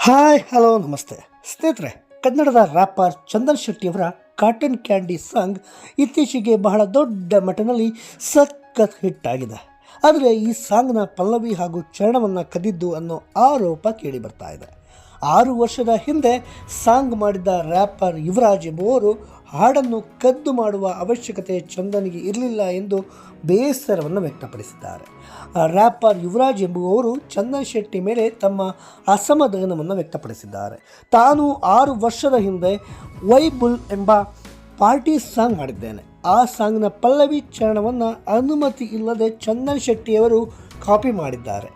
Hi hello ನಮಸ್ತೆ ಸ್ನೇಹಿತರೆ, ಕನ್ನಡದ ರ್ಯಾಪರ್ ಚಂದನ್ ಶೆಟ್ಟಿಯವರ ಕಾಟನ್ ಕ್ಯಾಂಡಿ ಸಾಂಗ್ ಇತ್ತೀಚೆಗೆ ಬಹಳ ದೊಡ್ಡ ಮಟ್ಟದಲ್ಲಿ ಸಖತ್ ಹಿಟ್ ಆಗಿದೆ. ಆದರೆ ಈ ಸಾಂಗ್ನ ಪಲ್ಲವಿ ಹಾಗೂ ಚರಣವನ್ನು ಕದ್ದಿದ್ದು ಅನ್ನೋ ಆರೋಪ ಕೇಳಿ ಬರ್ತಾ ಇದೆ. 6 ವರ್ಷದ ಹಿಂದೆ ಸಾಂಗ್ ಮಾಡಿದ್ದ ರ್ಯಾಪರ್ ಯುವರಾಜ್ ಎಂಬುವರು ಹಾಡನ್ನು ಕದ್ದು ಮಾಡುವ ಅವಶ್ಯಕತೆ ಚಂದನ್ಗೆ ಇರಲಿಲ್ಲ ಎಂದು ಬೇಸರವನ್ನು ವ್ಯಕ್ತಪಡಿಸಿದ್ದಾರೆ. ರ್ಯಾಪರ್ ಯುವರಾಜ್ ಎಂಬುವವರು ಚಂದನ್ ಶೆಟ್ಟಿ ಮೇಲೆ ತಮ್ಮ ಅಸಮಾಧಾನವನ್ನು ವ್ಯಕ್ತಪಡಿಸಿದ್ದಾರೆ. ತಾನು 6 ವರ್ಷದ ಹಿಂದೆ ವೈಬುಲ್ ಎಂಬ ಪಾರ್ಟಿ ಸಾಂಗ್ ಮಾಡಿದ್ದೇನೆ. ಆ ಸಾಂಗ್ನ ಪಲ್ಲವಿ ಚರಣವನ್ನು ಅನುಮತಿ ಇಲ್ಲದೆ ಚಂದನ್ ಶೆಟ್ಟಿಯವರು ಕಾಪಿ ಮಾಡಿದ್ದಾರೆ.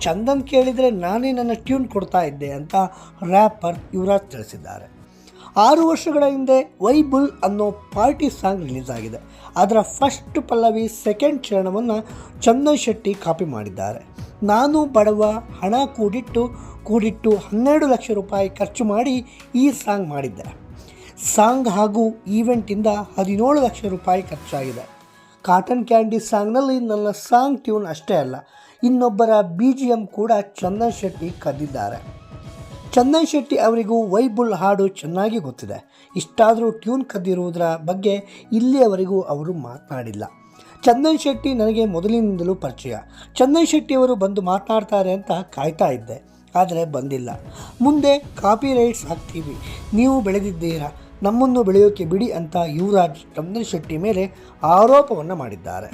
ಚಂದನ್ ಕೇಳಿದರೆ ನಾನೇ ನನ್ನ ಟ್ಯೂನ್ ಕೊಡ್ತಾ ಇದ್ದೆ ಅಂತ ರ್ಯಾಪರ್ ಯುವರಾಜ್ ತಿಳಿಸಿದ್ದಾರೆ. 6 ವರ್ಷಗಳ ಹಿಂದೆ ವೈಬುಲ್ ಅನ್ನೋ ಪಾರ್ಟಿ ಸಾಂಗ್ ರಿಲೀಸ್ ಆಗಿದೆ. ಅದರ ಫಸ್ಟ್ ಪಲ್ಲವಿ ಸೆಕೆಂಡ್ ಚರಣವನ್ನು ಚಂದನ್ ಶೆಟ್ಟಿ ಕಾಪಿ ಮಾಡಿದ್ದಾರೆ. ನಾನು ಬಡವ, ಹಣ ಕೂಡಿಟ್ಟು 12 ಲಕ್ಷ ರೂಪಾಯಿ ಖರ್ಚು ಮಾಡಿ ಈ ಸಾಂಗ್ ಮಾಡಿದ್ದೆ. ಸಾಂಗ್ ಹಾಗೂ ಈವೆಂಟಿಂದ 17 ಲಕ್ಷ ರೂಪಾಯಿ ಖರ್ಚಾಗಿದೆ. ಕಾಟನ್ ಕ್ಯಾಂಡಿ ಸಾಂಗ್ನಲ್ಲಿ ನನ್ನ ಸಾಂಗ್ ಟ್ಯೂನ್ ಅಷ್ಟೇ ಅಲ್ಲ, ಇನ್ನೊಬ್ಬರ BGM ಕೂಡ ಚಂದನ್ ಶೆಟ್ಟಿ ಕದ್ದಿದ್ದಾರೆ. ಚಂದನ್ ಶೆಟ್ಟಿ ಅವರಿಗೂ ವೈಬುಲ್ ಹಾಡು ಚೆನ್ನಾಗಿ ಗೊತ್ತಿದೆ. ಇಷ್ಟಾದರೂ ಟ್ಯೂನ್ ಕದ್ದಿರುವುದರ ಬಗ್ಗೆ ಇಲ್ಲಿಯವರೆಗೂ ಅವರು ಮಾತನಾಡಿಲ್ಲ. ಚಂದನ್ ಶೆಟ್ಟಿ ನನಗೆ ಮೊದಲಿನಿಂದಲೂ ಪರಿಚಯ. ಚಂದನ್ ಶೆಟ್ಟಿಯವರು ಬಂದು ಮಾತನಾಡ್ತಾರೆ ಅಂತ ಕಾಯ್ತಾ ಇದ್ದೆ, ಆದರೆ ಬಂದಿಲ್ಲ. ಮುಂದೆ ಕಾಪಿ ರೈಟ್ಸ್ ಹಾಕ್ತೀವಿ, ನೀವು ಬೆಳೆದಿದ್ದೀರಾ, ನಮ್ಮನ್ನು ಬೆಳೆಯೋಕ್ಕೆ ಬಿಡಿ ಅಂತ ಯುವರಾಜ್ ಚಂದನ್ ಶೆಟ್ಟಿ ಮೇಲೆ ಆರೋಪವನ್ನು ಮಾಡಿದ್ದಾರೆ.